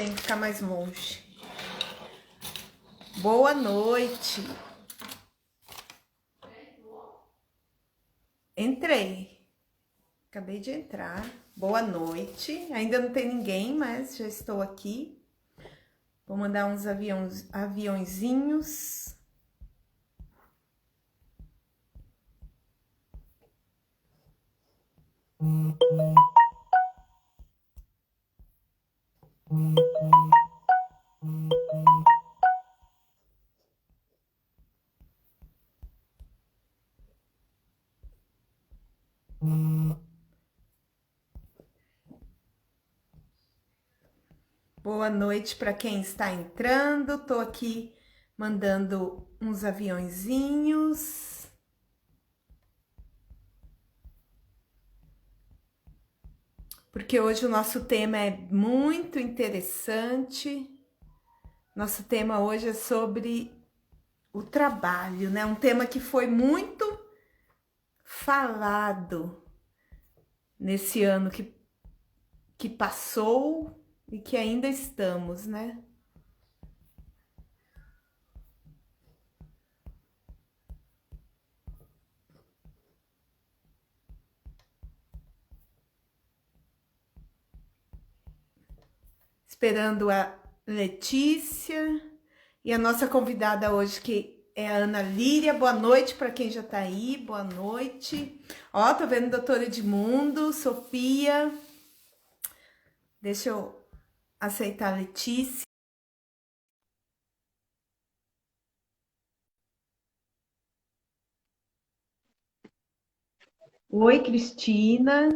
Tem que ficar mais longe. Boa noite. Entrei. Acabei de entrar. Boa noite. Ainda não tem ninguém, mas já estou aqui. Vou mandar uns aviãozinhos. Boa noite para quem está entrando. Tô aqui mandando uns aviãozinhos. Porque hoje o nosso tema é muito interessante. Nosso tema hoje é sobre o trabalho, né? Um tema que foi muito falado nesse ano que passou e que ainda estamos, né? Esperando a Letícia e a nossa convidada hoje, que é a Ana Líria. Boa noite para quem já está aí, boa noite. Ó, tô vendo o doutor Edmundo, Sofia. Deixa eu aceitar a Letícia. Oi, Cristina.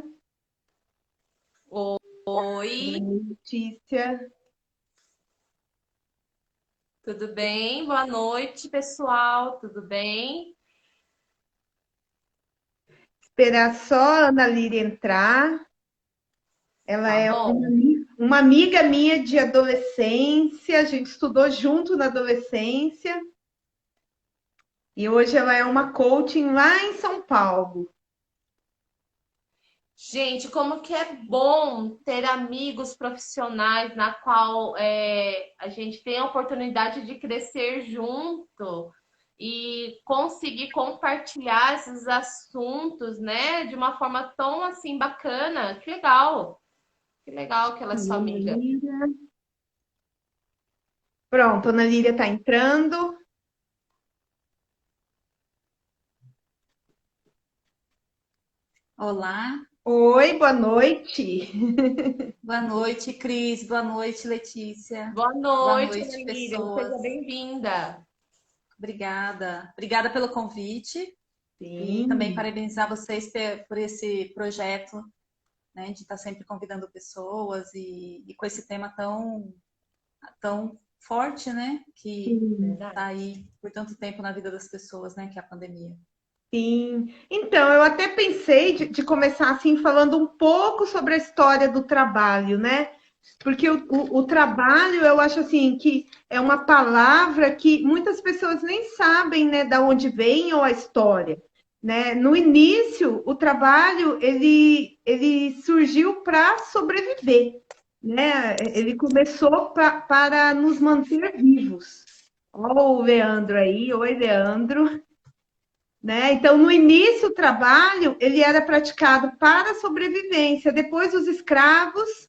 Oi, Letícia. tudo bem? Boa noite, pessoal, tudo bem? Esperar só a Ana Líria entrar. Ela Tá é bom. uma amiga minha de adolescência, a gente estudou junto na adolescência e hoje ela é uma coaching lá em São Paulo. Gente, como que é bom ter amigos profissionais na qual a gente tem a oportunidade de crescer junto e conseguir compartilhar esses assuntos, né, de uma forma tão assim bacana. Que legal que ela é sua Ana amiga. Líria. Pronto, a Ana Líria está entrando. Olá, Oi, boa noite. boa noite, Cris, boa noite, Letícia, Boa boa noite, noite, Ana Líria, pessoas. seja bem-vinda. Obrigada pelo convite e também Sim, parabenizar vocês por esse projeto, né, de estar sempre convidando pessoas e com esse tema tão forte, né, que sim. está aí por tanto tempo na vida das pessoas, né, que é a pandemia. Sim, então eu até pensei de começar assim falando um pouco sobre a história do trabalho, né? Porque o trabalho eu acho assim que é uma palavra que muitas pessoas nem sabem, né, da onde vem ou a história, né? No início, o trabalho ele surgiu para sobreviver, né? Ele começou para nos manter vivos. Olha o Leandro aí, oi Leandro. Né? Então, no início, o trabalho ele era praticado para a sobrevivência, depois os escravos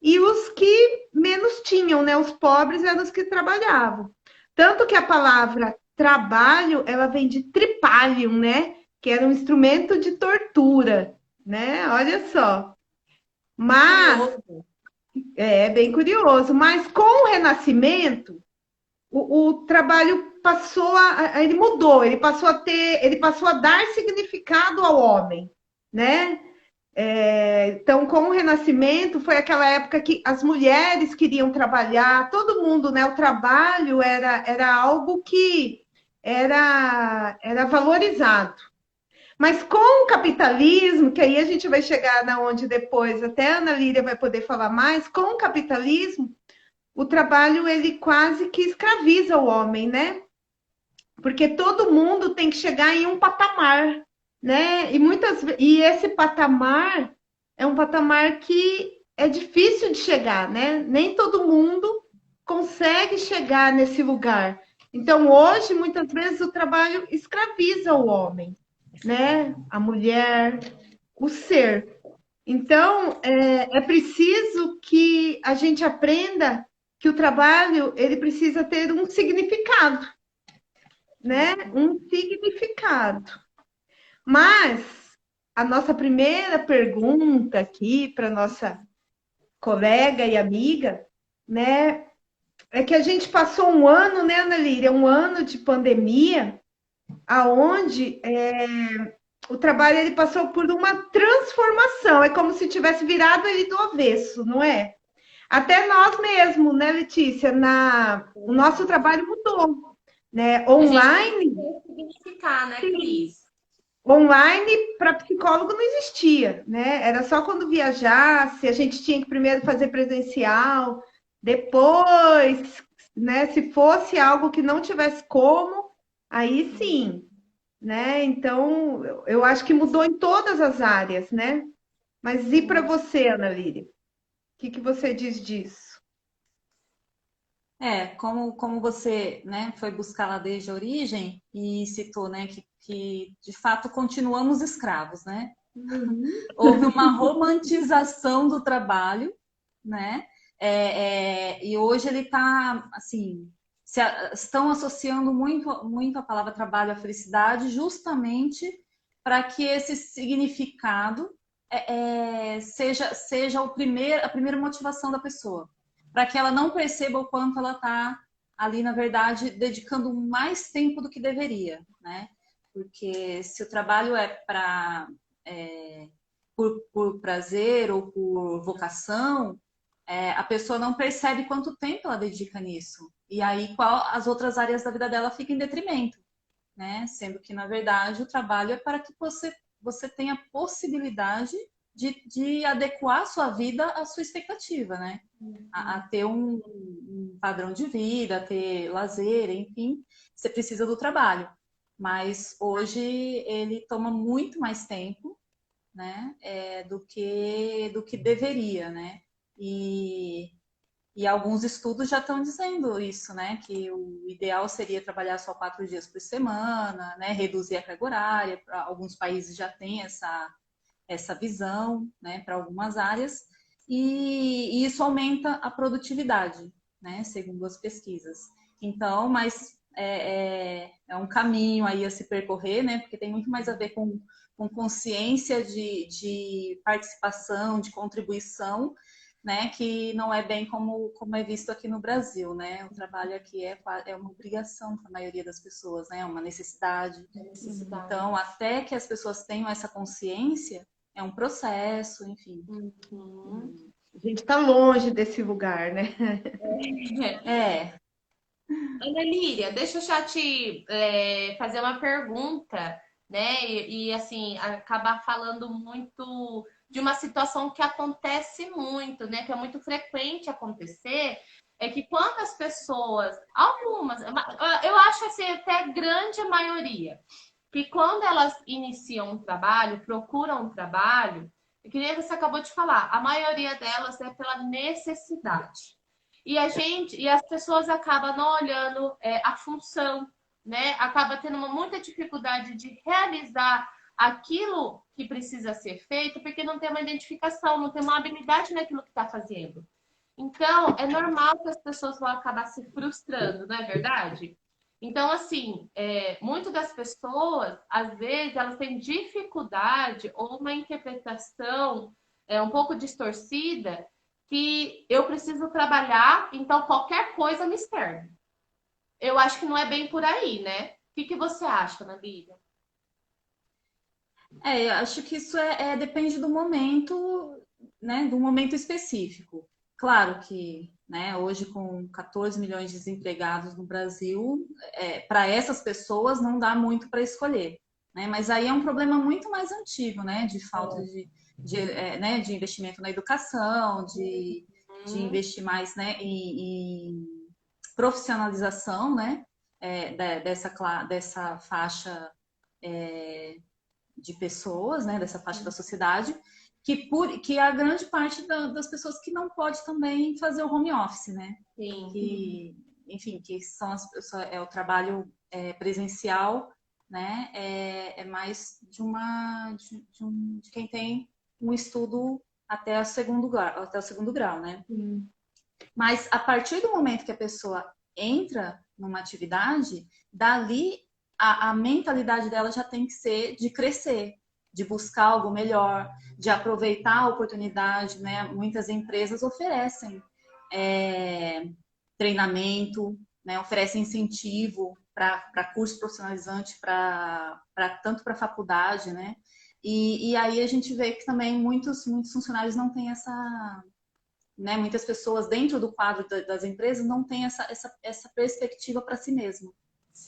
e os que menos tinham, né? Os pobres eram os que trabalhavam. Tanto que a palavra trabalho, ela vem de tripalium, né? Que era um instrumento de tortura, né? Olha só. Que Mas, curioso. é bem curioso, mas com o Renascimento, o trabalho passou ele mudou, ele passou a dar significado ao homem, né? Então, com o Renascimento, foi aquela época que as mulheres queriam trabalhar, todo mundo, né? O trabalho era algo que era valorizado. Mas com o capitalismo, que aí a gente vai chegar na onde depois, até a Ana Líria vai poder falar mais, com o capitalismo, o trabalho ele quase que escraviza o homem, né? Porque todo mundo tem que chegar em um patamar, né? E esse patamar é um patamar que é difícil de chegar, né? Nem todo mundo consegue chegar nesse lugar. Então, hoje, muitas vezes, o trabalho escraviza o homem, né? A mulher, o ser. Então, é preciso que a gente aprenda que o trabalho ele precisa ter um significado, né? Um significado. Mas a nossa primeira pergunta aqui para nossa colega e amiga, né? É que a gente passou um ano, né, Ana Líria? Um ano de pandemia, aonde o trabalho ele passou por uma transformação. É como se tivesse virado ele do avesso, não é? Até nós mesmos, né, Letícia? O nosso trabalho mudou, né? A gente Online, tem que significar, né, Cris? online para psicólogo não existia, né? Era só quando viajasse, a gente tinha que primeiro fazer presencial, depois, né? Se fosse algo que não tivesse como, aí sim, né? Então, eu acho que mudou em todas as áreas, né? Mas e para você, Ana Líria? O que você diz disso? Como você, né, foi buscar lá desde a origem e citou, né, que de fato continuamos escravos, né? Houve uma romantização do trabalho, né? E hoje ele está, assim, estão associando muito a palavra trabalho à felicidade, justamente para que esse significado seja a primeira motivação da pessoa, para que ela não perceba o quanto ela está ali, na verdade, dedicando mais tempo do que deveria, né? Porque se o trabalho por prazer ou por vocação, a pessoa não percebe quanto tempo ela dedica nisso. E aí, as outras áreas da vida dela ficam em detrimento, né? Sendo que, na verdade, o trabalho é para que você tenha possibilidade de adequar a sua vida à sua expectativa, né? A ter um padrão de vida, a ter lazer, enfim, você precisa do trabalho. Mas hoje ele toma muito mais tempo, né? Do que deveria, né? E alguns estudos já estão dizendo isso, né? Que o ideal seria trabalhar só 4 dias por semana, né? Reduzir a carga horária. Alguns países já têm essa visão, né? Para algumas áreas. E isso aumenta a produtividade, né? Segundo as pesquisas. Então, mas é um caminho aí a se percorrer, né? Porque tem muito mais a ver com consciência de participação, de contribuição, né, que não é bem como é visto aqui no Brasil, né? O trabalho aqui é uma obrigação para a maioria das pessoas, né? É uma necessidade. Então, até que as pessoas tenham essa consciência, é um processo, enfim. Uhum. A gente está longe desse lugar, né? Ana Líria, deixa eu já te fazer uma pergunta, né? Assim, acabar falando muito de uma situação que acontece muito, né? Que é muito frequente acontecer, é que quando as pessoas, algumas, eu acho assim, até grande maioria, que quando elas iniciam um trabalho, procuram um trabalho, que nem você acabou de falar, a maioria delas é pela necessidade. E as pessoas acabam não olhando a função, né? Acaba tendo muita dificuldade de realizar aquilo que precisa ser feito, porque não tem uma identificação, não tem uma habilidade naquilo que está fazendo. Então, é normal que as pessoas vão acabar se frustrando, não é verdade? Então, assim, muitas das pessoas, às vezes, elas têm dificuldade ou uma interpretação um pouco distorcida que eu preciso trabalhar, então qualquer coisa me serve. Eu acho que não é bem por aí, né? O que você acha, Ana Lídia? Eu acho que isso depende do momento, né? Do momento específico. Claro que, né, hoje com 14 milhões de desempregados no Brasil, para essas pessoas não dá muito para escolher, né? Mas aí é um problema muito mais antigo, né? De falta né, de investimento na educação, de investir mais, né, em profissionalização, né? Dessa faixa de pessoas, né, dessa faixa da sociedade. que a grande parte das pessoas que não pode também fazer o home office, né? Sim. Que, enfim, que é o trabalho presencial, né? É mais de quem tem um estudo até o segundo grau, né? Sim. Mas a partir do momento que a pessoa entra numa atividade, dali a mentalidade dela já tem que ser de crescer, de buscar algo melhor, de aproveitar a oportunidade, né? Muitas empresas oferecem treinamento, né? Oferecem incentivo para curso profissionalizante, tanto para faculdade, né? E aí a gente vê que também muitos funcionários não têm essa, né? Muitas pessoas dentro do quadro das empresas não têm essa perspectiva para si mesmo.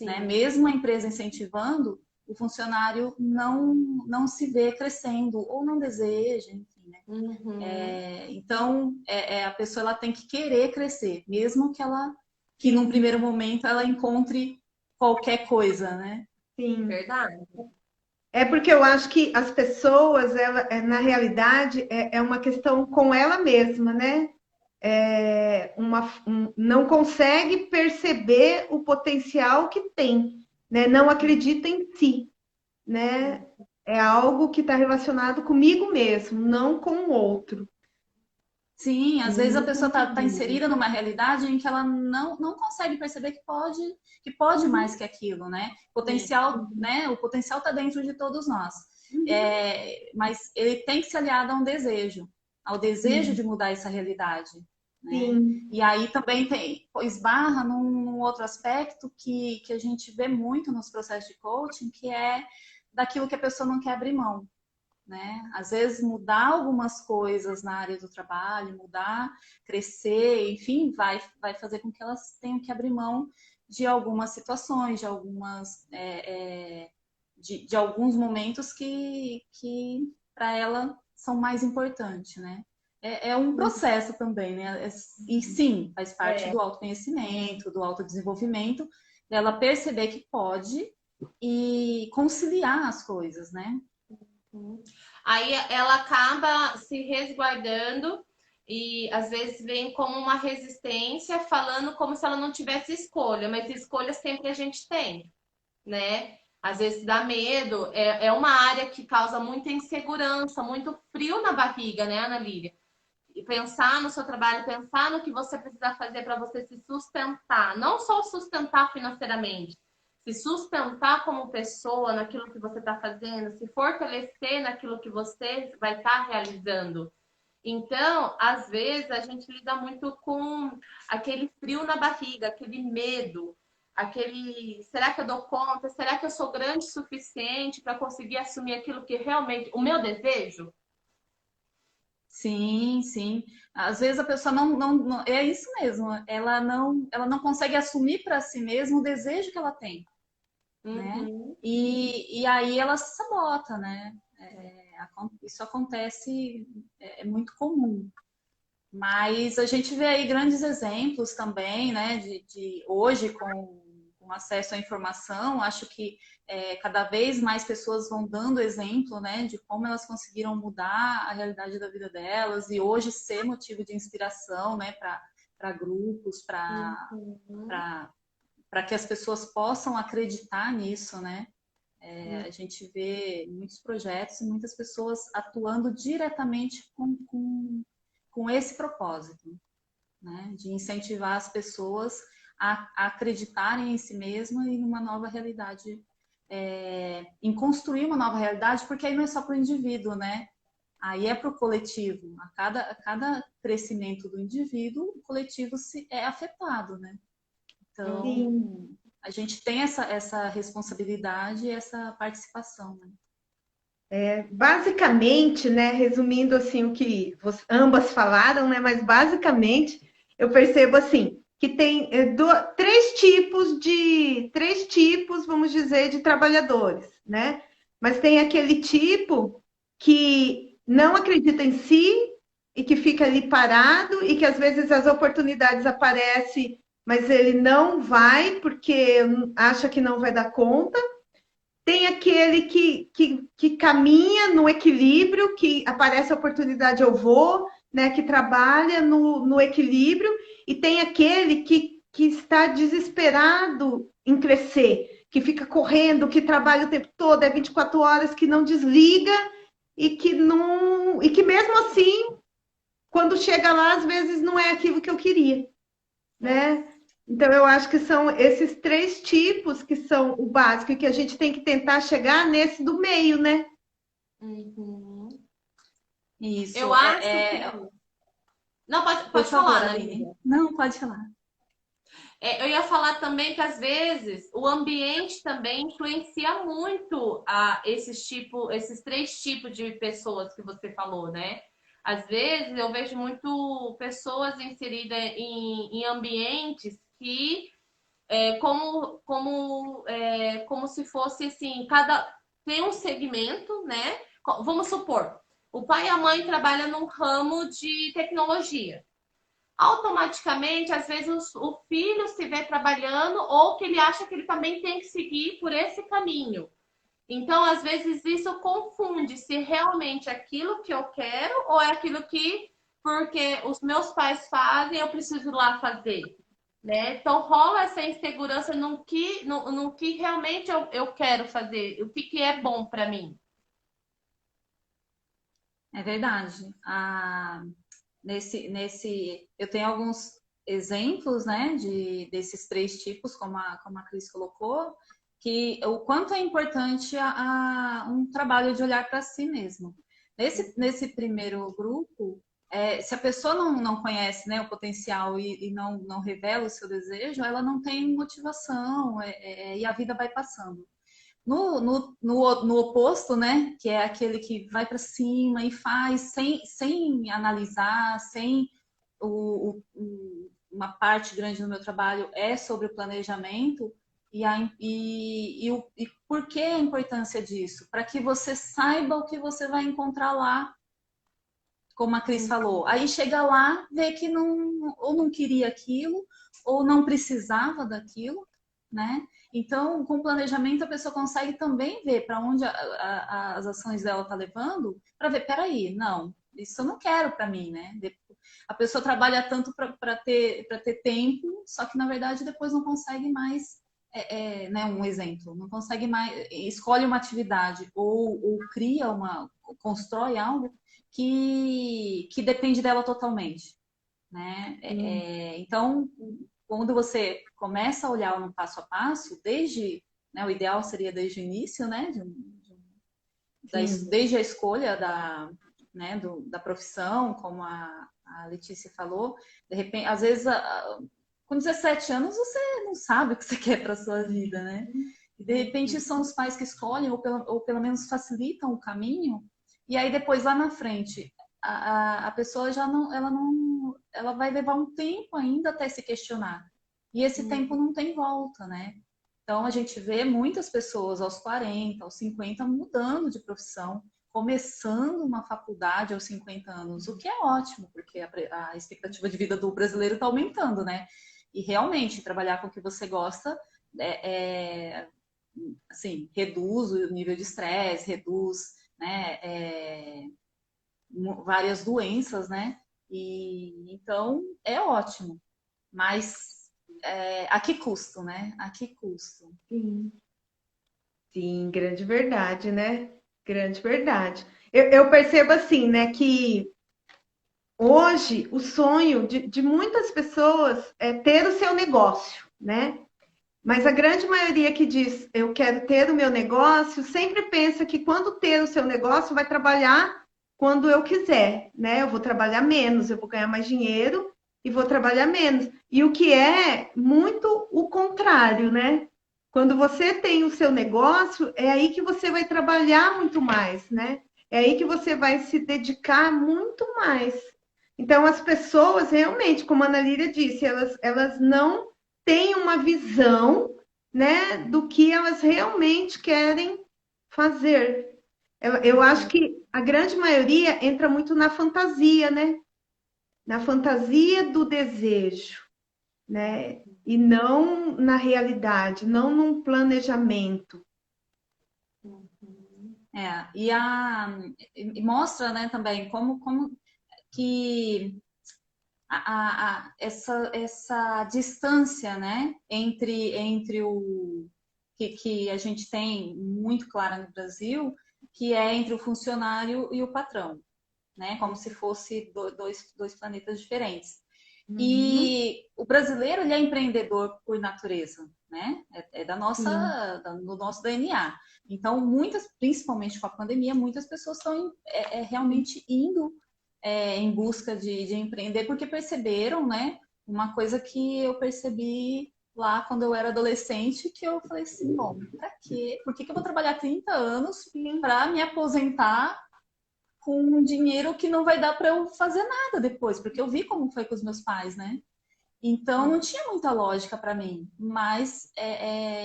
Né? Mesmo a empresa incentivando, o funcionário não se vê crescendo ou não deseja, enfim, né? Uhum. Então, a pessoa ela tem que querer crescer, mesmo que num primeiro momento ela encontre qualquer coisa, né? Sim. Verdade. É porque eu acho que as pessoas, na realidade, é uma questão com ela mesma, né? Não consegue perceber o potencial que tem, né? Não acredita em si, né? É algo que está relacionado comigo mesmo, não com o outro. Sim, às vezes a pessoa Muito tá inserida numa realidade em que ela não consegue perceber que pode mais que aquilo, né? Potencial, né? O potencial está dentro de todos nós. Mas ele tem que se aliar a um desejo, ao desejo de mudar essa realidade. Né? Sim. E aí também esbarra num outro aspecto que a gente vê muito nos processos de coaching, que é daquilo que a pessoa não quer abrir mão. Né? Às vezes mudar algumas coisas na área do trabalho, crescer, enfim, vai fazer com que elas tenham que abrir mão de algumas situações, de alguns momentos que para ela são mais importantes, né? É um processo também, né? E sim, faz parte do autoconhecimento, do autodesenvolvimento, dela perceber que pode e conciliar as coisas, né? Aí ela acaba se resguardando e às vezes vem como uma resistência, falando como se ela não tivesse escolha, mas escolha sempre a gente tem, né? Às vezes dá medo, é uma área que causa muita insegurança, muito frio na barriga, né, Ana Lília? E pensar no seu trabalho, pensar no que você precisa fazer para você se sustentar, não só sustentar financeiramente, se sustentar como pessoa naquilo que você está fazendo, se fortalecer naquilo que você vai estar realizando. Então, às vezes, a gente lida muito com aquele frio na barriga, aquele medo, será que eu dou conta? Será que eu sou grande o suficiente para conseguir assumir aquilo que realmente, o meu desejo? Sim, sim. Às vezes a pessoa não é isso mesmo. Ela não consegue assumir para si mesma o desejo que ela tem, né? E aí ela se sabota, né? Isso acontece, é muito comum. Mas a gente vê aí grandes exemplos também, né? De hoje com acesso à informação, acho que cada vez mais pessoas vão dando exemplo, né, de como elas conseguiram mudar a realidade da vida delas e hoje ser motivo de inspiração, né, para grupos, para que as pessoas possam acreditar nisso, né? A gente vê muitos projetos e muitas pessoas atuando diretamente com esse propósito, né, de incentivar as pessoas a acreditarem em si mesmas e numa nova realidade, em construir uma nova realidade, porque aí não é só para o indivíduo, né? Aí é para o coletivo. A cada crescimento do indivíduo, o coletivo é afetado, né? Então, sim, a gente tem essa responsabilidade e essa participação, né? Basicamente, né, resumindo assim o que ambas falaram, né, mas basicamente eu percebo assim que tem três tipos, vamos dizer, de trabalhadores, né? Mas tem aquele tipo que não acredita em si e que fica ali parado e que às vezes as oportunidades aparecem, mas ele não vai porque acha que não vai dar conta. tem aquele que caminha no equilíbrio, que aparece a oportunidade, eu vou, né? Que trabalha no equilíbrio, e tem aquele que está desesperado em crescer, que fica correndo, que trabalha o tempo todo, é 24 horas, que não desliga e que não. E que mesmo assim, quando chega lá, às vezes não é aquilo que eu queria, né? Então, eu acho que são esses três tipos que são o básico e que a gente tem que tentar chegar nesse do meio, né? Uhum. Isso. Eu acho que. Não, Por pode favor, falar, Aline. Naline. Não, pode falar. Eu ia falar também que às vezes o ambiente também influencia muito esses três tipos de pessoas que você falou, né? Às vezes eu vejo muito pessoas inseridas em ambientes que como se fosse assim, cada tem um segmento, né? Vamos supor, o pai e a mãe trabalham num ramo de tecnologia. Automaticamente, às vezes, o filho se vê trabalhando ou que ele acha que ele também tem que seguir por esse caminho. Então, às vezes, isso confunde se realmente é aquilo que eu quero ou é aquilo que, porque os meus pais fazem, eu preciso ir lá fazer. Né? Então, rola essa insegurança no que realmente eu quero fazer, o que é bom para mim. É verdade. Eu tenho alguns exemplos, né, desses três tipos, como a Cris colocou, que o quanto é importante um trabalho de olhar para si mesmo. Nesse primeiro grupo, se a pessoa não conhece, né, o potencial e não revela o seu desejo, ela não tem motivação, e a vida vai passando. No oposto, né? Que é aquele que vai para cima e faz sem analisar, sem uma parte grande do meu trabalho é sobre o planejamento e por que a importância disso? Para que você saiba o que você vai encontrar lá, como a Cris falou. Aí chega lá, vê que ou não queria aquilo, ou não precisava daquilo, né? Então, com planejamento, a pessoa consegue também ver para onde as ações dela tá levando, para ver, peraí, não, isso eu não quero para mim, né? A pessoa trabalha tanto para ter tempo, só que na verdade depois não consegue mais, né, um exemplo, não consegue mais, escolhe uma atividade ou cria constrói algo que depende dela totalmente, né? Então, quando você começa a olhar no passo a passo, né, o ideal seria desde o início, né, desde a escolha né, da profissão, como a Letícia falou, de repente, às vezes, com 17 anos, você não sabe o que você quer para sua vida, né? E de repente são os pais que escolhem, ou pelo menos facilitam o caminho, e aí depois lá na frente a pessoa ela vai levar um tempo ainda até se questionar. E esse tempo não tem volta, né? Então a gente vê muitas pessoas aos 40, aos 50 mudando de profissão, começando uma faculdade aos 50 anos, o que é ótimo, porque a expectativa de vida do brasileiro está aumentando, né? E realmente trabalhar com o que você gosta assim, reduz o nível de estresse, reduz, né, várias doenças, né? E então é ótimo, mas a que custo, né? A que custo? Sim, sim, grande verdade, né? Grande verdade. Eu percebo assim, né, que hoje o sonho de muitas pessoas é ter o seu negócio, né? Mas a grande maioria que diz eu quero ter o meu negócio, sempre pensa que quando ter o seu negócio vai trabalhar quando eu quiser, né? Eu vou trabalhar menos, eu vou ganhar mais dinheiro e vou trabalhar menos. E o que é muito o contrário, né? Quando você tem o seu negócio, é aí que você vai trabalhar muito mais, né? É aí que você vai se dedicar muito mais. Então, as pessoas realmente, como a Ana Lília disse, elas não têm uma visão, né, do que elas realmente querem fazer. Eu acho que a grande maioria entra muito na fantasia, né? Na fantasia do desejo, né? E não na realidade, não num planejamento. E mostra, né, também como que essa distância, né, entre o que a gente tem muito clara no Brasil, que é entre o funcionário e o patrão, né, como se fosse dois planetas diferentes. Uhum. E o brasileiro, ele é empreendedor por natureza, né? É Sim. do nosso DNA. Então, principalmente com a pandemia, muitas pessoas estão realmente indo em busca de empreender, porque perceberam, né? Uma coisa que eu percebi lá quando eu era adolescente, que eu falei assim, bom, pra quê? Por que eu vou trabalhar 30 anos Sim. para me aposentar com um dinheiro que não vai dar para eu fazer nada depois? Porque eu vi como foi com os meus pais, né? Então não tinha muita lógica para mim, mas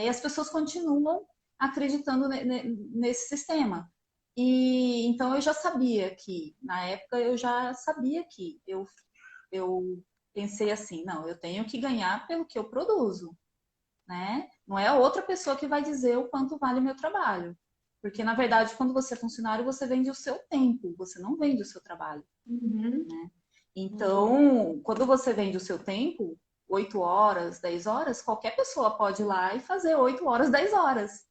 as pessoas continuam acreditando nesse sistema. E então eu já sabia que, na época eu já sabia que eu pensei assim, não, eu tenho que ganhar pelo que eu produzo, né? Não é a outra pessoa que vai dizer o quanto vale o meu trabalho. Porque, na verdade, quando você é funcionário, você vende o seu tempo, você não vende o seu trabalho. Uhum. Então, quando você vende o seu tempo, 8 horas, 10 horas, qualquer pessoa pode ir lá e fazer 8 horas, 10 horas,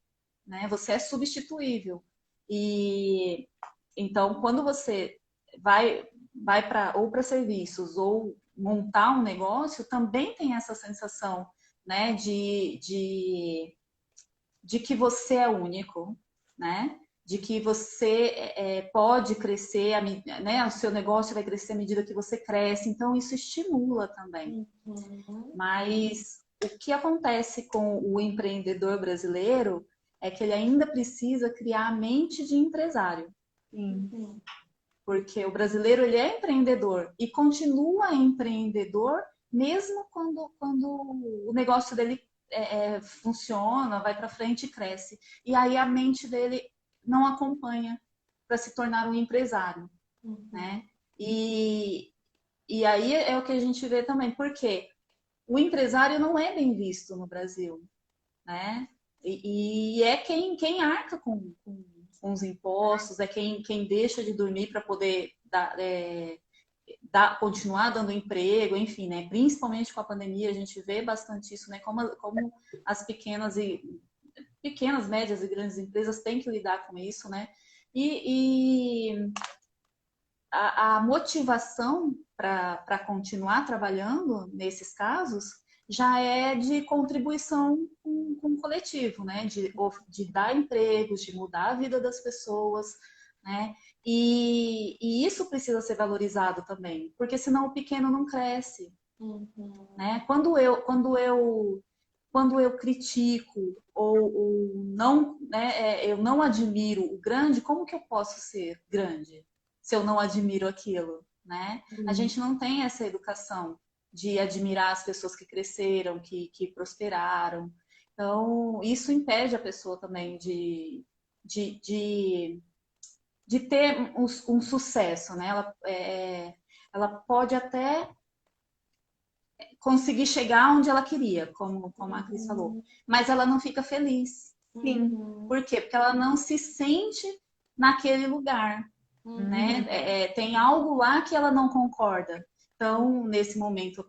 né? Você é substituível. E então, quando você vai para serviços ou montar um negócio, também tem essa sensação, né, de que você é único, né? De que você pode crescer, né? O seu negócio vai crescer à medida que você cresce, então isso estimula também. Uhum. Mas o que acontece com o empreendedor brasileiro é que ele ainda precisa criar a mente de empresário, Sim. Uhum. porque o brasileiro ele é empreendedor e continua empreendedor mesmo quando o negócio dele funciona, vai para frente e cresce. E aí a mente dele não acompanha para se tornar um empresário, Uhum. né? E, e aí é o que a gente vê também, porque o empresário não é bem visto no Brasil, né? E é quem arca com os impostos, é quem deixa de dormir para poder continuar dando emprego, enfim, né? Principalmente com a pandemia, a gente vê bastante isso, né? Como as pequenas, médias e grandes empresas têm que lidar com isso, né? E a motivação para continuar trabalhando nesses casos já é de contribuição com o coletivo, né? De dar empregos, de mudar a vida das pessoas, né? E isso precisa ser valorizado também, porque senão o pequeno não cresce, Uhum. né? Quando eu critico ou não, né, eu não admiro o grande, como que eu posso ser grande se eu não admiro aquilo, né? A Sim. gente não tem essa educação de admirar as pessoas que cresceram, que prosperaram. Então, isso impede a pessoa também de, de, de ter um sucesso, né? Ela pode até conseguir chegar onde ela queria, como a Cris falou. Uhum. Mas ela não fica feliz. Sim. Uhum. Por quê? Porque ela não se sente naquele lugar, né? Uhum. Tem algo lá que ela não concorda. Então, nesse momento,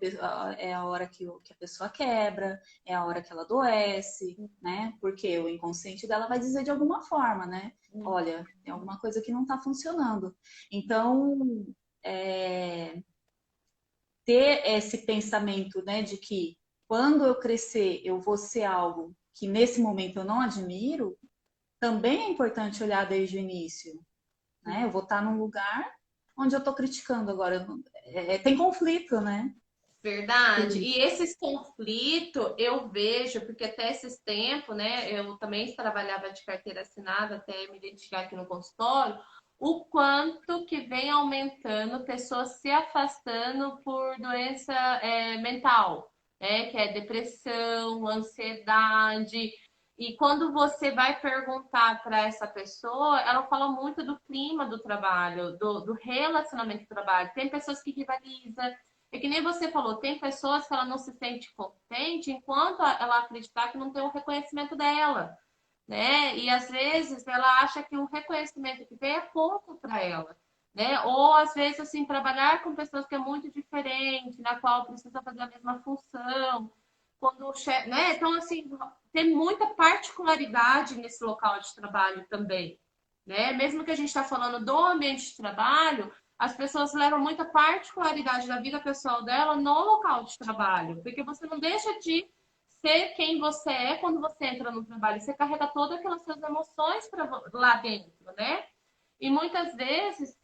é a hora que a pessoa quebra, é a hora que ela adoece, né? Porque o inconsciente dela vai dizer de alguma forma, né? Uhum. Olha, tem alguma coisa que não está funcionando. Então, é, ter esse pensamento, né, de que quando eu crescer eu vou ser algo que nesse momento eu não admiro, também é importante olhar desde o início, né? Eu vou estar num lugar onde eu estou criticando agora. Tem conflito, né? Verdade. Sim. E esses conflitos eu vejo, porque até esses tempos, né, eu também trabalhava de carteira assinada até me identificar aqui no consultório, o quanto que vem aumentando pessoas se afastando por doença mental, que é depressão, ansiedade. E quando você vai perguntar para essa pessoa, ela fala muito do clima do trabalho, do relacionamento do trabalho. Tem pessoas que rivalizam, é que nem você falou, tem pessoas que ela não se sente contente enquanto ela acreditar que não tem o reconhecimento dela. né? E às vezes ela acha que o reconhecimento que tem é pouco para ela, né? Ou às vezes assim trabalhar com pessoas que é muito diferente, na qual precisa fazer a mesma função, quando o chefe, né? Então assim tem muita particularidade nesse local de trabalho também, né? Mesmo que a gente está falando do ambiente de trabalho, as pessoas levam muita particularidade da vida pessoal dela no local de trabalho, porque você não deixa de ser quem você é quando você entra no trabalho. Você carrega todas aquelas suas emoções para lá dentro, né? E muitas vezes,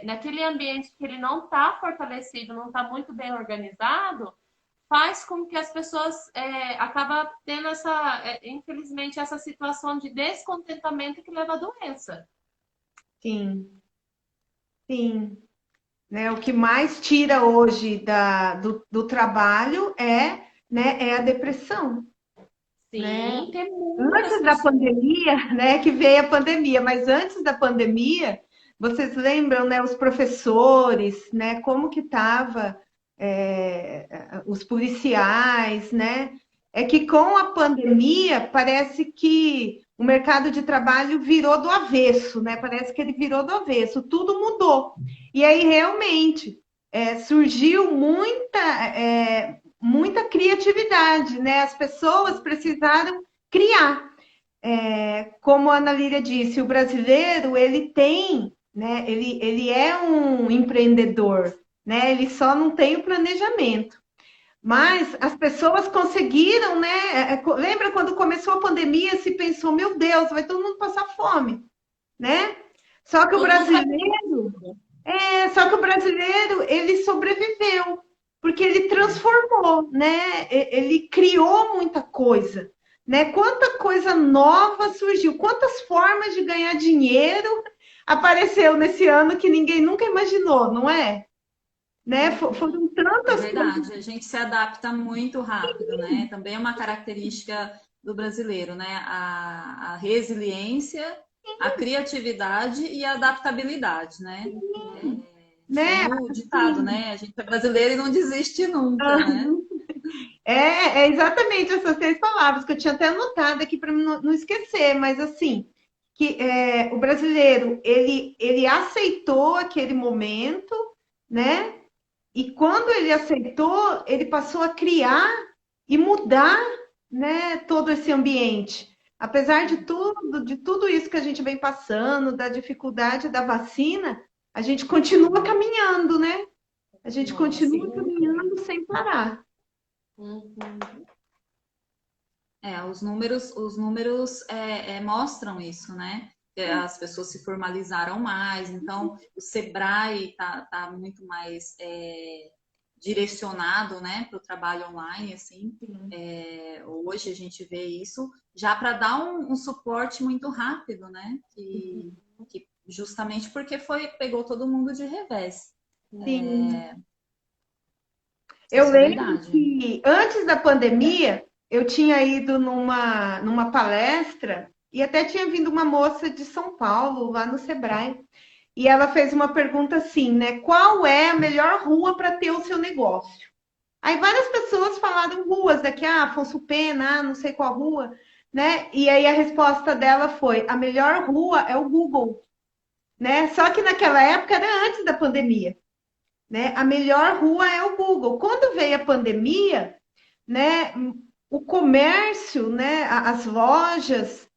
naquele ambiente que ele não está fortalecido, não está muito bem organizado, faz com que as pessoas acabam tendo infelizmente, essa situação de descontentamento que leva à doença. Sim, sim. Né, o que mais tira hoje do trabalho é a depressão, né? Sim, tem muitas Antes da pessoas. pandemia, né, que veio a pandemia, mas antes da pandemia, vocês lembram, né, os professores, né, como que tava os policiais, né? É que com a pandemia parece que o mercado de trabalho virou do avesso, né? Parece que ele virou do avesso, tudo mudou. E aí realmente surgiu muita criatividade, né? As pessoas precisaram criar. Como a Ana Lília disse, o brasileiro ele tem, né? Ele é um empreendedor, né? Ele só não tem o planejamento. Mas as pessoas conseguiram, né? Lembra quando começou a pandemia, se pensou, meu Deus, vai todo mundo passar fome, né? Só que o Todo mundo vai ter brasileiro, ele sobreviveu, porque ele transformou, né? Ele criou muita coisa, né? Quanta coisa nova surgiu, quantas formas de ganhar dinheiro apareceu nesse ano que ninguém nunca imaginou, não é? Né? Foram É tantas coisas. verdade, a gente se adapta muito rápido, né? Também é uma característica do brasileiro, né? A resiliência, a criatividade e a adaptabilidade, né? Né? Tem o ditado, Assim, né? A gente é brasileiro e não desiste nunca, né? é exatamente essas três palavras que eu tinha até anotado aqui para não esquecer, mas assim, que o brasileiro ele aceitou aquele momento, né? E quando ele aceitou, ele passou a criar e mudar, né, todo esse ambiente. Apesar de tudo isso que a gente vem passando, da dificuldade da vacina, a gente continua caminhando, né? A gente Nossa, continua sim. caminhando sem parar. Uhum. Os números mostram isso, né? As pessoas se formalizaram mais, então o Sebrae tá muito mais direcionado, né, para o trabalho online, assim. Hoje a gente vê isso já para dar um suporte muito rápido, né? Que justamente porque pegou todo mundo de revés. Sim. Eu Isso é lembro verdade. que antes da pandemia, eu tinha ido numa palestra e até tinha vindo uma moça de São Paulo, lá no Sebrae, e ela fez uma pergunta assim, né? Qual é a melhor rua para ter o seu negócio? Aí várias pessoas falaram ruas daqui, Afonso Pena, não sei qual rua, né? E aí a resposta dela foi: a melhor rua é o Google, né? Só que naquela época era antes da pandemia, né? A melhor rua é o Google. Quando veio a pandemia, né? O comércio, né? As lojas,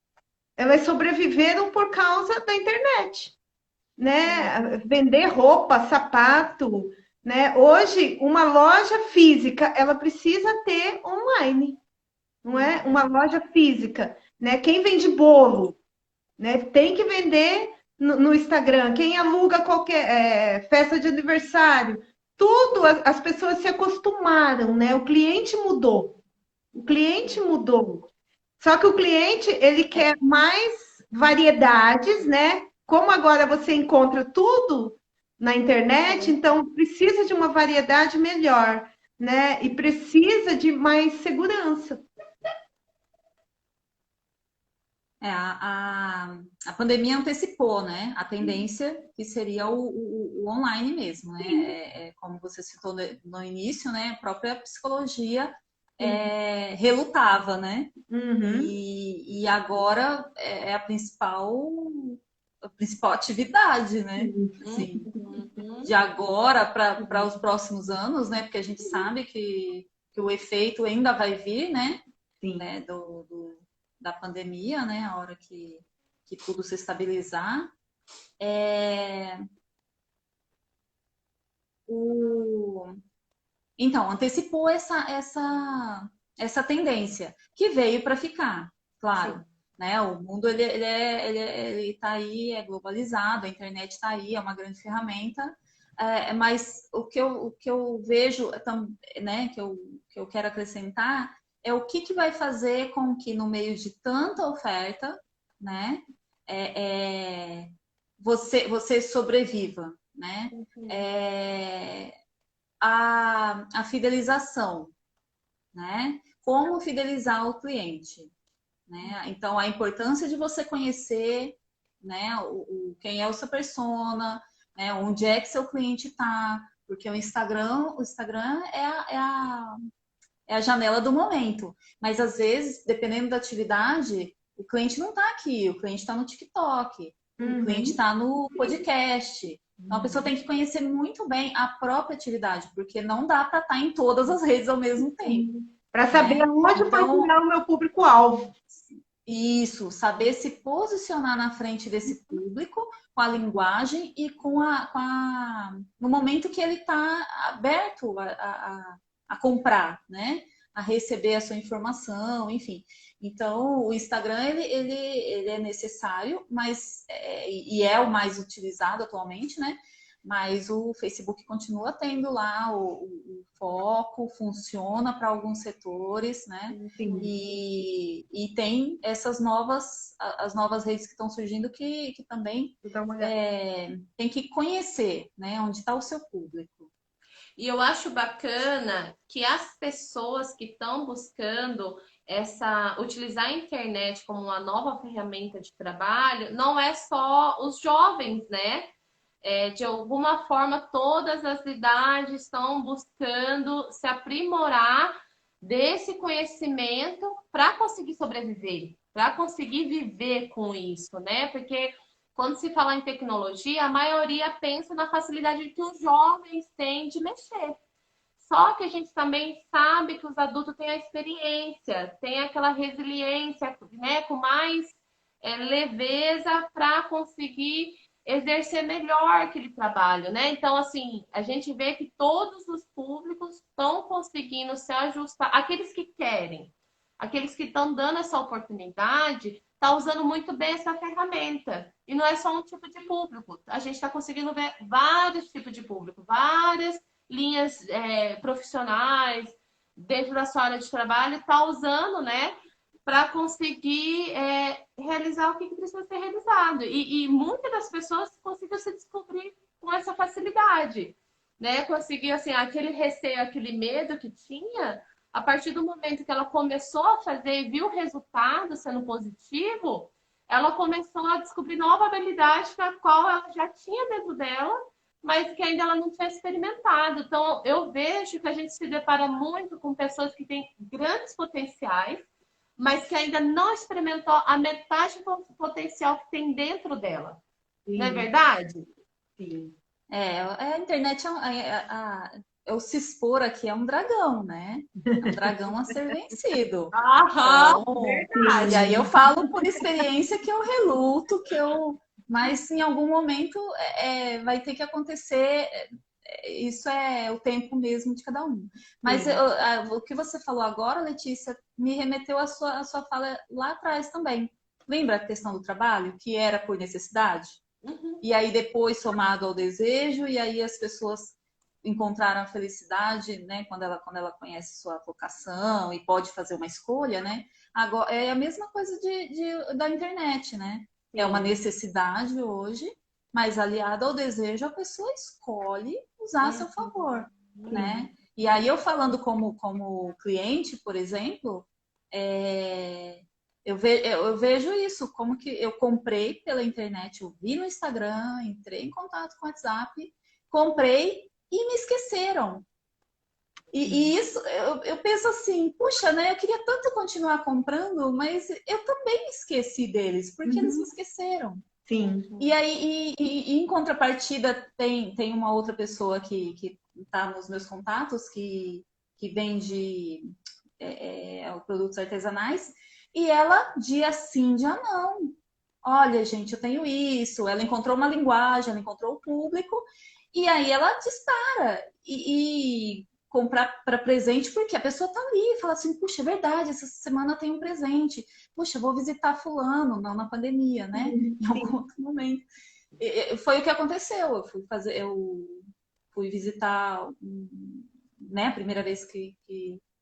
elas sobreviveram por causa da internet, né? Vender roupa, sapato, né? Hoje, uma loja física, ela precisa ter online, não é? Uma loja física, né? Quem vende bolo, né? Tem que vender no Instagram. Quem aluga qualquer festa de aniversário, tudo as pessoas se acostumaram, né? O cliente mudou. O cliente mudou. Só que o cliente ele quer mais variedades, né? Como agora você encontra tudo na internet, então precisa de uma variedade melhor, né? E precisa de mais segurança. A pandemia antecipou, né? A tendência que seria o online mesmo, né? Como você citou no início, né? A própria psicologia relutava, né? Uhum. E agora é a principal atividade, né? Assim, de agora para os próximos anos, né? Porque a gente sabe que o efeito ainda vai vir, né? Sim. Né? Da pandemia, né? A hora que tudo se estabilizar. Então, antecipou essa tendência que veio para ficar, claro. Sim. Né? O mundo ele tá aí, é globalizado, a internet está aí, é uma grande ferramenta, mas o que eu vejo, né, que eu quero acrescentar é o que vai fazer com que no meio de tanta oferta, né, você sobreviva, né? É, a fidelização, né? Como fidelizar o cliente, né? Então, a importância de você conhecer, né, quem é o seu persona, né, onde é que seu cliente está, porque o Instagram é a janela do momento. Mas, às vezes, dependendo da atividade, o cliente não está aqui, o cliente está no TikTok, o cliente Uhum. está no podcast. Então, a pessoa tem que conhecer muito bem a própria atividade, porque não dá para estar em todas as redes ao mesmo tempo, Para saber né? onde Então, procurar o meu público-alvo. isso, saber se posicionar na frente desse público com a linguagem e no momento que ele está aberto a comprar, né? A receber a sua informação, enfim. Então, o Instagram, ele é necessário, mas e é o mais utilizado atualmente, né? Mas o Facebook continua tendo lá o foco, funciona para alguns setores, né? Sim. E tem as novas redes que estão surgindo que também Vou dar uma olhada. tem que conhecer, né, onde está o seu público. E eu acho bacana que as pessoas que estão buscando utilizar a internet como uma nova ferramenta de trabalho, não é só os jovens, né? De alguma forma, todas as idades estão buscando se aprimorar desse conhecimento para conseguir sobreviver, para conseguir viver com isso, né? Porque quando se fala em tecnologia, a maioria pensa na facilidade que os jovens têm de mexer. Só que a gente também sabe que os adultos têm a experiência, têm aquela resiliência, né, com mais leveza para conseguir exercer melhor aquele trabalho, né? Então, assim, a gente vê que todos os públicos estão conseguindo se ajustar, aqueles que querem, aqueles que estão dando essa oportunidade, está usando muito bem essa ferramenta. E não é só um tipo de público, a gente está conseguindo ver vários tipos de público, várias linhas profissionais dentro da sua área de trabalho, está usando, né, para conseguir realizar o que precisa ser realizado. E muitas das pessoas conseguiram se descobrir com essa facilidade, né? Conseguir, assim, aquele receio, aquele medo que tinha, a partir do momento que ela começou a fazer e viu o resultado sendo positivo, ela começou a descobrir nova habilidade na qual ela já tinha dentro dela, mas que ainda ela não tinha experimentado. Então, eu vejo que a gente se depara muito com pessoas que têm grandes potenciais, mas que ainda não experimentou a metade do potencial que tem dentro dela. Não é Sim, verdade? sim. A internet o se expor aqui é um dragão, né? É um dragão a ser vencido. Aham, Então, e verdade. aí eu falo por experiência que eu reluto, mas em algum momento vai ter que acontecer. Isso é o tempo mesmo de cada um. Mas Sim. o que você falou agora, Letícia, me remeteu à sua fala lá atrás também. Lembra a questão do trabalho, que era por necessidade? Uhum. E aí depois somado ao desejo, e aí as pessoas encontraram a felicidade, né, quando ela conhece sua vocação e pode fazer uma escolha, né? Agora é a mesma coisa da internet, né? É uma Sim. necessidade hoje, mas aliada ao desejo, a pessoa escolhe usar a seu favor, né? E aí eu falando como cliente, por exemplo, eu vejo isso, como que eu comprei pela internet, eu vi no Instagram, entrei em contato com o WhatsApp, comprei e me esqueceram. E isso, eu penso assim, puxa, né? Eu queria tanto continuar comprando, mas eu também me esqueci deles, porque eles me Uhum. esqueceram. Sim. E aí, em contrapartida, tem uma outra pessoa que está nos meus contatos, que vende produtos artesanais, e ela, dia sim, dia não. Olha, gente, eu tenho isso. Ela encontrou uma linguagem, ela encontrou o público, e aí ela dispara e comprar para presente, porque a pessoa tá ali e fala assim: puxa, é verdade, essa semana tem um presente. Puxa, vou visitar fulano, não na pandemia, né? Em algum Sim. outro momento. Foi o que aconteceu. Eu fui visitar, né? A primeira vez que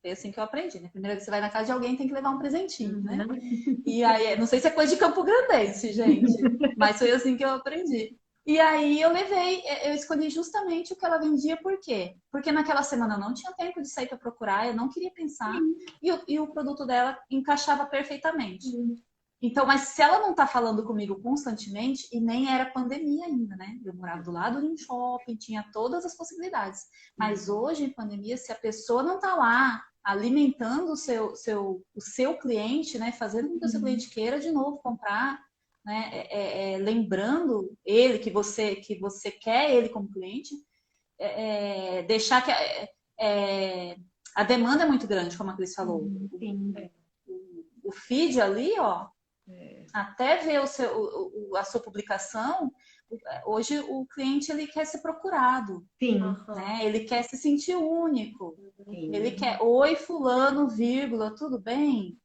foi assim que eu aprendi, né? A primeira vez que você vai na casa de alguém, tem que levar um presentinho, né? Uhum. E aí, não sei se é coisa de Campo Grandense, gente, mas foi assim que eu aprendi. E aí eu levei, eu escolhi justamente o que ela vendia, por quê? Porque naquela semana eu não tinha tempo de sair para procurar, eu não queria pensar, e o produto dela encaixava perfeitamente. Sim. Então, mas se ela não está falando comigo constantemente, e nem era pandemia ainda, né? Eu morava do lado de um shopping, tinha todas as possibilidades. Mas hoje, em pandemia, se a pessoa não está lá alimentando o seu cliente, né? Fazendo com que o seu cliente queira de novo comprar, né? Lembrando ele que você quer ele como cliente, deixar que a demanda é muito grande, como a Cris falou. Sim. O feed ali, ó, É. até ver a sua publicação, hoje o cliente ele quer ser procurado, Sim. Aham. né? Ele quer se sentir único. Ele Sim. quer, oi fulano, vírgula, tudo bem?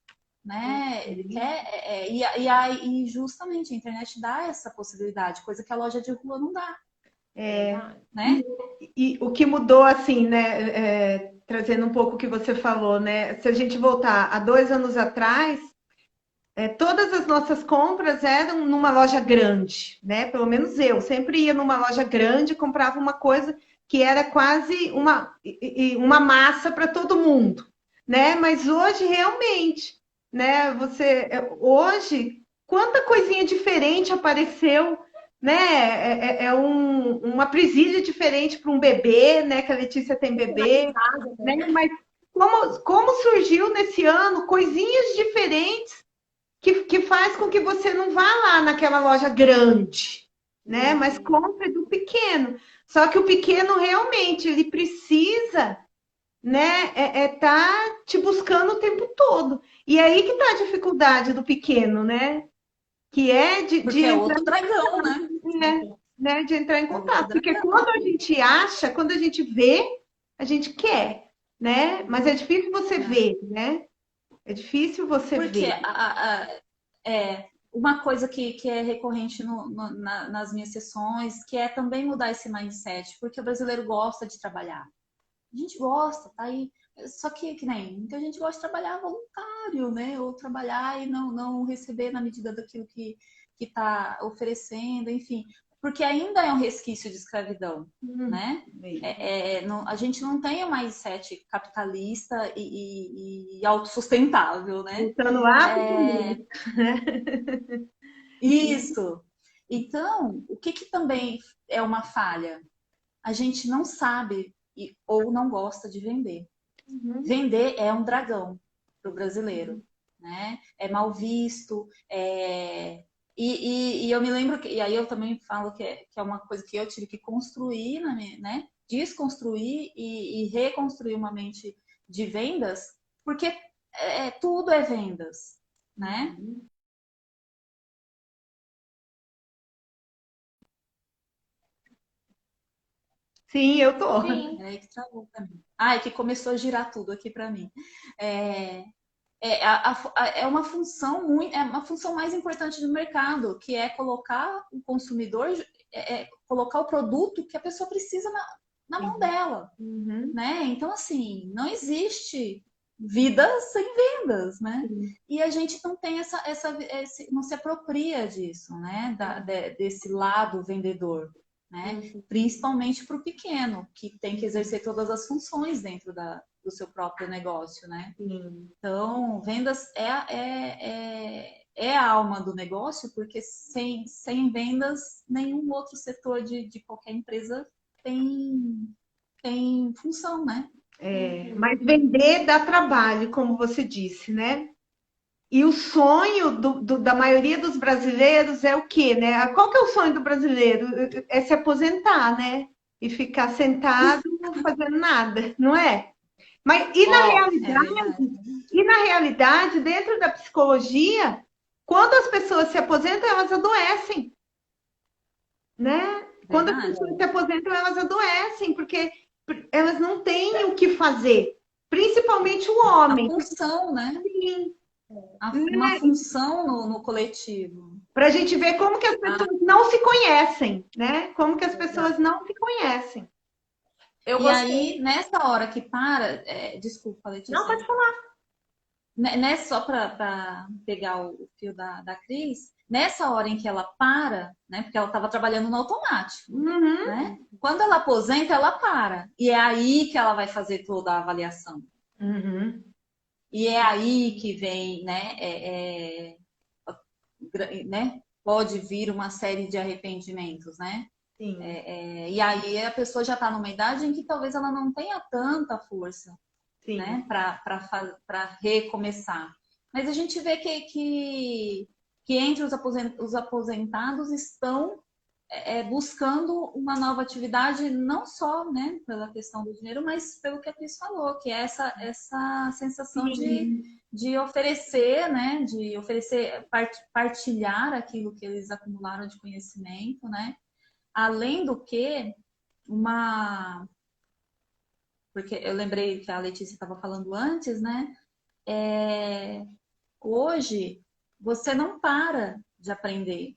Né? Ele Sim. quer, e justamente a internet dá essa possibilidade, coisa que a loja de rua não dá, Verdade. né? E o que mudou, assim, né? Trazendo um pouco o que você falou, né? Se a gente voltar a 2 anos atrás, todas as nossas compras eram numa loja grande, né? Pelo menos eu sempre ia numa loja grande e comprava uma coisa que era quase uma massa para todo mundo, né? Mas hoje realmente, né? Hoje quanta coisinha diferente apareceu, né? Uma presilha diferente para um bebê, né? Que a Letícia tem bebê, Personalizada, né? né? Mas como surgiu nesse ano coisinhas diferentes que faz com que você não vá lá naquela loja grande, né? Mas Uhum. compre do pequeno. Só que o pequeno realmente ele precisa, né? Tá te buscando o tempo todo. E aí que tá a dificuldade do pequeno, né? Que é de Porque é entrar, outro dragão, né? né? Né? De entrar em É outro contato. Porque dragão. quando a gente acha, quando a gente vê, a gente quer, né? Mas é difícil você Né? ver, né? É difícil você Porque ver. uma coisa que é recorrente nas minhas sessões, que é também mudar esse mindset, porque o brasileiro gosta de trabalhar. A gente gosta, tá aí. Só que nem muita gente gosta de trabalhar voluntário, né? Ou trabalhar e não receber na medida daquilo que está oferecendo, enfim. Porque ainda é um resquício de escravidão, né? A gente não tem um mindset capitalista e autossustentável, né? Voltando lá para o É, começo. isso. Então, o que também é uma falha? A gente não sabe ou não gosta de vender. Uhum. Vender é um dragão para o brasileiro, né? É mal visto, e eu me lembro que, e aí eu também falo que é uma coisa que eu tive que construir, né? Desconstruir e reconstruir uma mente de vendas, porque tudo é vendas, né? Uhum. Sim, eu tô. Sim. Aí que travou para mim. Ah, é que começou a girar tudo aqui para mim. É, é uma função é uma função mais importante do mercado, que é colocar o consumidor, colocar o produto que a pessoa precisa na mão Sim. dela, Uhum. né? Então, assim, não existe vida sem vendas, né? Sim. E a gente não tem não se apropria disso, né? Desse lado vendedor, né? Uhum. Principalmente para o pequeno, que tem que exercer todas as funções dentro do seu próprio negócio, né? Sim. Então, vendas é a alma do negócio, porque sem vendas, nenhum outro setor de qualquer empresa tem função, né? Mas vender dá trabalho, como você disse, né? E o sonho da maioria dos brasileiros é o quê, né? Qual que é o sonho do brasileiro? É se aposentar, né? E ficar sentado não fazendo nada, não é? Mas É verdade. e na realidade, dentro da psicologia, quando as pessoas se aposentam, elas adoecem, né? Quando as Verdade. pessoas se aposentam, elas adoecem, porque elas não têm o que fazer, principalmente o A homem. função, né? Sim, Uma né? função no coletivo. Para a gente ver como que as Ah, pessoas não se conhecem, né? Como que as pessoas verdade. não se conhecem. Eu E gostei. aí, nessa hora que para, desculpa, Não, Letícia, pode falar. Só para pegar o fio da Cris, nessa hora em que ela para, né, porque ela estava trabalhando no automático, Uhum, né? Quando ela aposenta, ela para. E é aí que ela vai fazer toda a avaliação. uhum, E é aí que vem, né? Pode vir uma série de arrependimentos, né? sim, E aí a pessoa já está numa idade em que talvez ela não tenha tanta força, sim, né, para recomeçar. Mas a gente vê que entre os aposentados estão buscando uma nova atividade, não só, né, pela questão do dinheiro, mas pelo que a Cris falou, que é essa sensação sim, de oferecer, né, de oferecer, partilhar aquilo que eles acumularam de conhecimento, né, além do que uma porque eu lembrei que a Letícia estava falando antes, né? É, hoje você não para de aprender,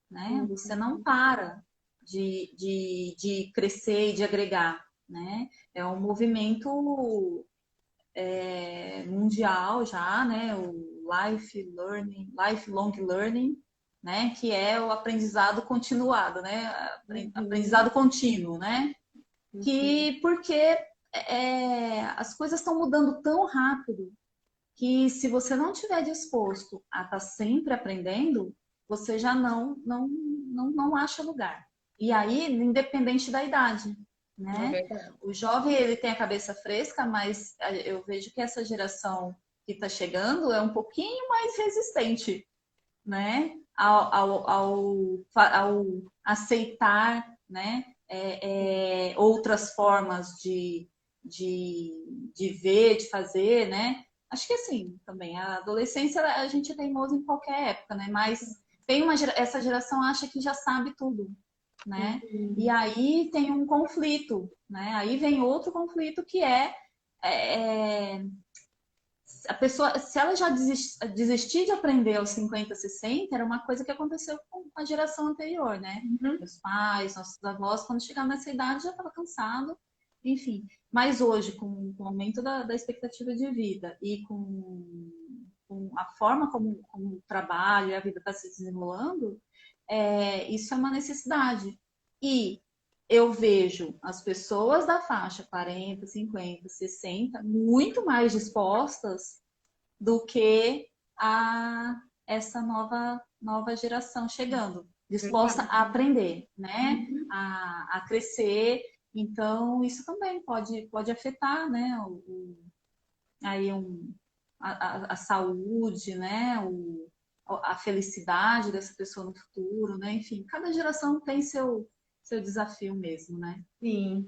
né? Você não para de crescer e de agregar, né? É um movimento mundial já, né? O lifelong learning, né? Que é o aprendizado continuado, né? uhum, Aprendizado contínuo, né? uhum. Que porque as coisas estão mudando tão rápido que se você não estiver disposto a estar sempre aprendendo, você já não acha lugar. E aí, independente da idade, É né? verdade. O jovem ele tem a cabeça fresca, mas eu vejo que essa geração que está chegando é um pouquinho mais resistente, né? Ao aceitar, né? Outras formas de ver, de fazer, né? Acho que assim, também, a adolescência a gente é teimoso em qualquer época, né? Mas essa geração acha que já sabe tudo, né? E aí tem um conflito, né? Aí vem outro conflito que é a pessoa, se ela já desistir de aprender aos 50, 60, era uma coisa que aconteceu com a geração anterior, né? Uhum. Meus pais, nossos avós, quando chegaram nessa idade já estava cansado, enfim. Mas hoje, com o aumento da expectativa de vida e com a forma como o trabalho e a vida está se desenrolando, isso é uma necessidade. E eu vejo as pessoas da faixa 40, 50, 60 muito mais dispostas do que a essa nova geração chegando, disposta a Verdade. aprender, né? Uhum. A crescer. Então, isso também pode afetar, né? Aí a saúde, né? A felicidade dessa pessoa no futuro, né? Enfim, cada geração tem seu desafio mesmo, né? Sim,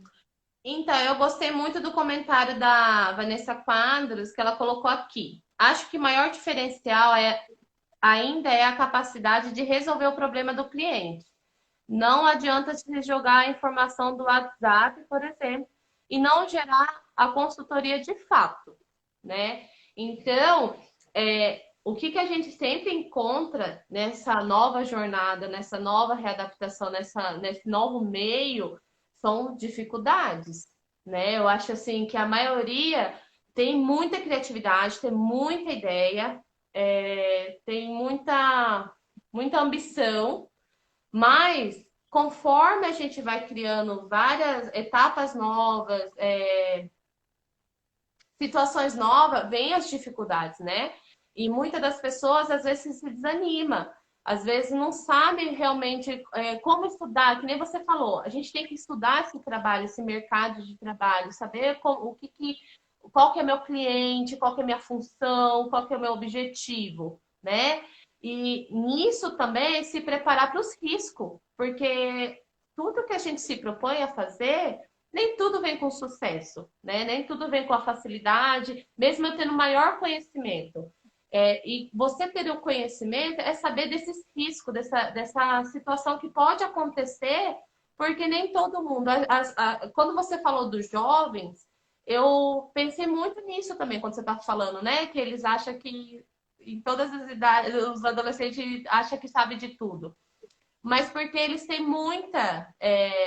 Então, eu gostei muito do comentário da Vanessa Quadros, que ela colocou aqui. Acho que o maior diferencial ainda é a capacidade de resolver o problema do cliente. Não adianta se jogar a informação do WhatsApp, por exemplo, e não gerar a consultoria de fato, né? Então, o que a gente sempre encontra nessa nova jornada, nessa nova readaptação, nesse novo meio, são dificuldades, né? Eu acho assim que a maioria tem muita criatividade, tem muita ideia, tem muita ambição, mas conforme a gente vai criando várias etapas novas, situações novas, vem as dificuldades, né? E muitas das pessoas às vezes se desanima. às vezes não sabe realmente como estudar, que nem você falou, a gente tem que estudar esse trabalho, esse mercado de trabalho, saber qual que é meu cliente, qual que é minha função, qual que é o meu objetivo, né? E nisso também se preparar para os riscos, porque tudo que a gente se propõe a fazer, nem tudo vem com sucesso, né? Nem tudo vem com a facilidade, mesmo eu tendo maior conhecimento. E você ter o conhecimento é saber desses riscos, dessa situação que pode acontecer, porque nem todo mundo. Quando você falou dos jovens, eu pensei muito nisso também, quando você está falando, né? Que eles acham que em todas as idades, os adolescentes acham que sabem de tudo. Mas porque eles têm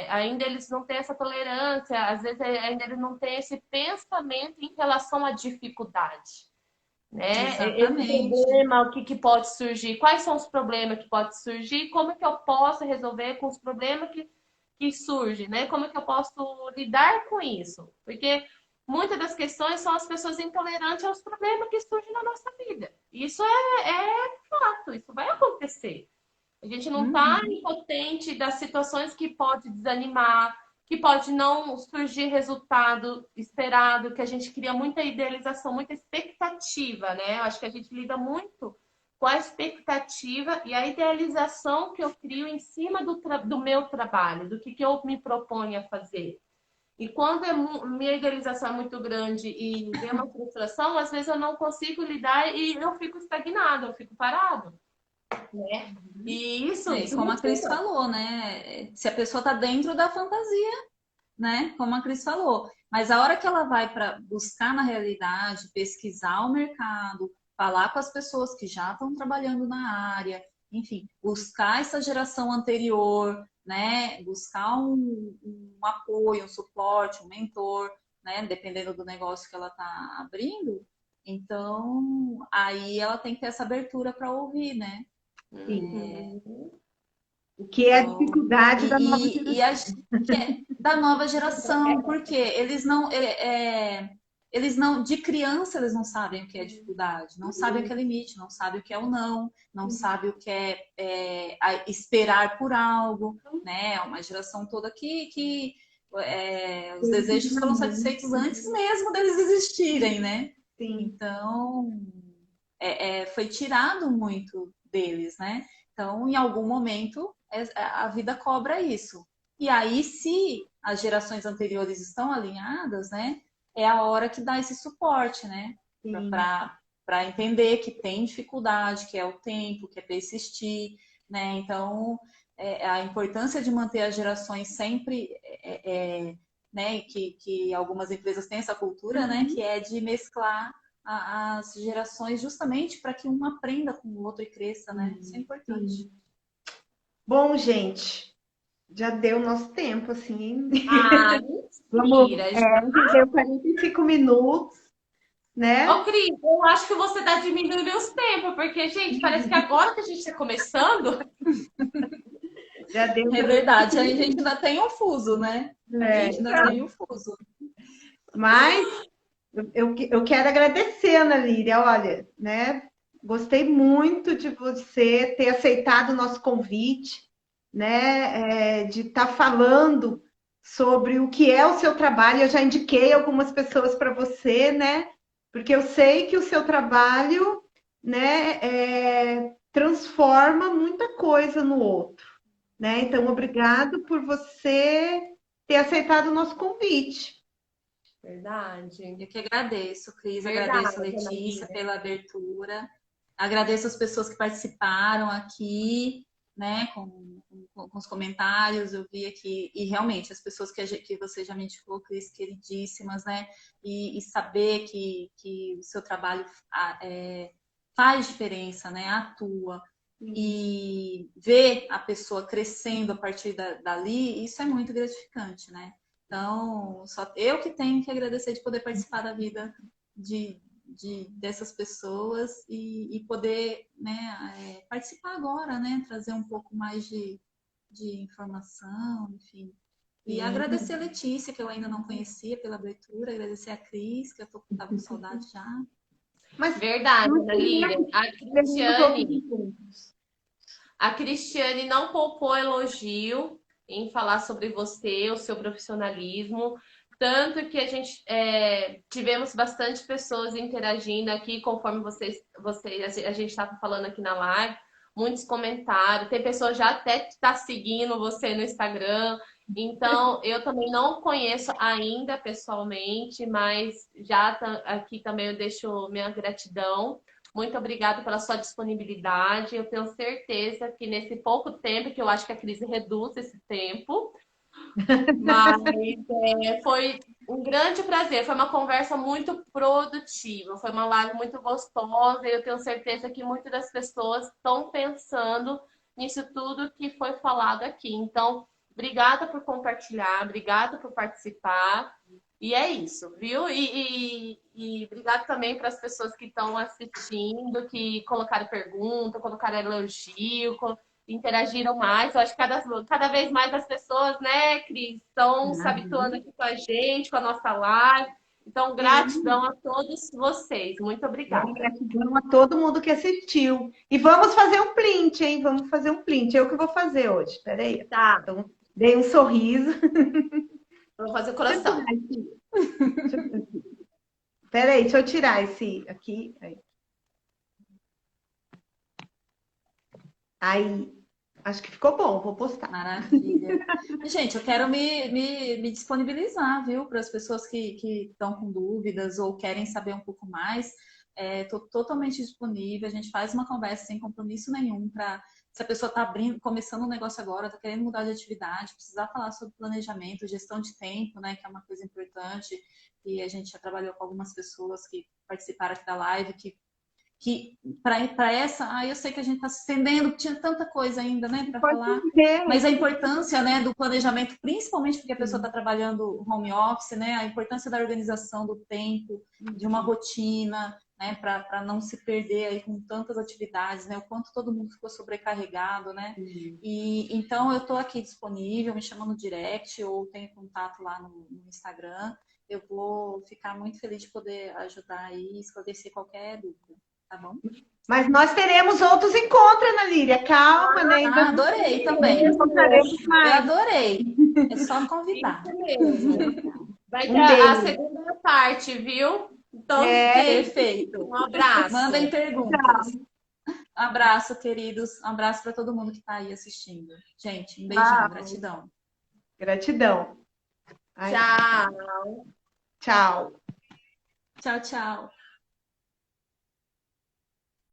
ainda eles não têm essa tolerância, às vezes ainda eles não têm esse pensamento em relação à dificuldade, né? Esse Exatamente. problema, o que pode surgir, quais são os problemas que podem surgir, como é que eu posso resolver com os problemas que surgem, né? Como é que eu posso lidar com isso? Porque muitas das questões são as pessoas intolerantes aos problemas que surgem na nossa vida. Isso é fato, isso vai acontecer. A gente não está Uhum. impotente das situações que pode desanimar, que pode não surgir resultado esperado, que a gente cria muita idealização, muita expectativa, né? Eu acho que a gente lida muito com a expectativa e a idealização que eu crio em cima do meu trabalho, do que eu me proponho a fazer. E quando minha idealização é muito grande e vem uma frustração, às vezes eu não consigo lidar e eu fico estagnado, eu fico parado, né? E isso Como a Cris motiva. falou, né? Se a pessoa está dentro da fantasia, né? Como a Cris falou. Mas a hora que ela vai para buscar na realidade, pesquisar o mercado, falar com as pessoas que já estão trabalhando na área, enfim, buscar essa geração anterior, né? Buscar um apoio, um suporte, um mentor, né? Dependendo do negócio que ela está abrindo. Então, aí ela tem que ter essa abertura para ouvir, né? Uhum. O que é a Então, dificuldade da nova geração. que é da nova geração, porque eles não, de criança eles não sabem o que é dificuldade, não sabem o que é limite, não sabem o que é o não, não sabem o que esperar por algo, né? É uma geração toda que os desejos foram satisfeitos antes mesmo deles existirem, né? Sim. Então, foi tirado muito deles, né? Então, em algum momento, a vida cobra isso. E aí, se as gerações anteriores estão alinhadas, né? É a hora que dá esse suporte, né? Para entender que tem dificuldade, que é o tempo, que é persistir, né? Então, a importância de manter as gerações sempre, né? Que algumas empresas têm essa cultura, né? Que é de mesclar as gerações justamente para que um aprenda com o outro e cresça, né? Isso é importante. Bom, gente, já deu nosso tempo, assim. Ah, Vamos, mentira. deu 45 minutos, né? Ô, Cris, eu acho que você está diminuindo os tempos, porque, gente, parece que agora que a gente está começando. Já deu É verdade, a gente ainda tem um fuso, né? A gente ainda então, tem um fuso. mas eu quero agradecer, Ana Líria, olha, né? Gostei muito de você ter aceitado o nosso convite, né? De estar falando sobre o que é o seu trabalho. Eu já indiquei algumas pessoas para você, né? Porque eu sei que o seu trabalho, né, transforma muita coisa no outro, né? Então, obrigado por você ter aceitado o nosso convite. Verdade. Eu que agradeço, Cris, Verdade, agradeço a Ana Letícia Lídia. pela abertura, agradeço as pessoas que participaram aqui, né, com os comentários, eu vi aqui, e realmente as pessoas que você já me indicou, Cris, queridíssimas, né, e saber que o seu trabalho faz diferença, né, atua, e ver a pessoa crescendo a partir dali, isso é muito gratificante, né? Então, só eu que tenho que agradecer de poder participar da vida dessas pessoas e poder, né, participar agora, né? Trazer um pouco mais de informação, enfim. E agradecer a Letícia, que eu ainda não conhecia, pela abertura, agradecer a Cris, que eu estava com saudade já. Mas Verdade, não Ana tem Lídia. mais A veremos outros Cristiane, encontros. A Cristiane não poupou elogio em falar sobre você, o seu profissionalismo. Tanto que a gente tivemos bastante pessoas interagindo aqui, conforme a gente estava falando aqui na live, muitos comentários. Tem pessoa já até que está seguindo você no Instagram. Então, eu também não conheço ainda pessoalmente, mas já aqui também eu deixo minha gratidão. Muito obrigada pela sua disponibilidade. Eu tenho certeza que nesse pouco tempo, que eu acho que a crise reduz esse tempo, mas foi um grande prazer. Foi uma conversa muito produtiva, foi uma live muito gostosa. E eu tenho certeza que muitas das pessoas estão pensando nisso tudo que foi falado aqui. Então, obrigada por compartilhar, obrigada por participar. E é isso, viu? E obrigado também para as pessoas que estão assistindo, que colocaram pergunta, colocaram elogio, interagiram mais. Eu acho que cada vez mais as pessoas, né, Cris, estão se habituando aqui com a gente, com a nossa live. Então, gratidão a todos vocês. Muito obrigada. Gratidão a todo mundo que assistiu. E vamos fazer um print, hein? Vamos fazer um print. Eu que vou fazer hoje. Peraí. Tá. Então, dei um sorriso. Vou fazer o coração. Peraí, deixa eu tirar esse aqui. Aí, acho que ficou bom, vou postar. Maravilha. Gente, eu quero me disponibilizar, viu, para as pessoas que estão com dúvidas ou querem saber um pouco mais. Estou totalmente disponível. A gente faz uma conversa sem compromisso nenhum para se a pessoa está abrindo, começando um negócio agora, está querendo mudar de atividade, precisar falar sobre planejamento, gestão de tempo, né, que é uma coisa importante. E a gente já trabalhou com algumas pessoas que participaram aqui da live, que para essa, eu sei que a gente está se estendendo, tinha tanta coisa ainda, né, para falar, mas a importância, né, do planejamento, principalmente porque a pessoa está trabalhando home office, né, a importância da organização do tempo, de uma rotina, né, para não se perder aí com tantas atividades, né, o quanto todo mundo ficou sobrecarregado, né, e então eu estou aqui disponível, me chama no direct ou tenho contato lá no Instagram, eu vou ficar muito feliz de poder ajudar aí e esclarecer qualquer dúvida. Tá bom? Mas nós teremos outros encontros, Ana Líria. Calma, né? Adorei também. Eu adorei. É só convidar. Vai ter a segunda parte, viu? Então, perfeito. Um abraço. Mandem perguntas. Um abraço, queridos. Um abraço para todo mundo que está aí assistindo. Gente, um beijinho. Gratidão. Gratidão. Tchau. Tchau. Tchau, tchau.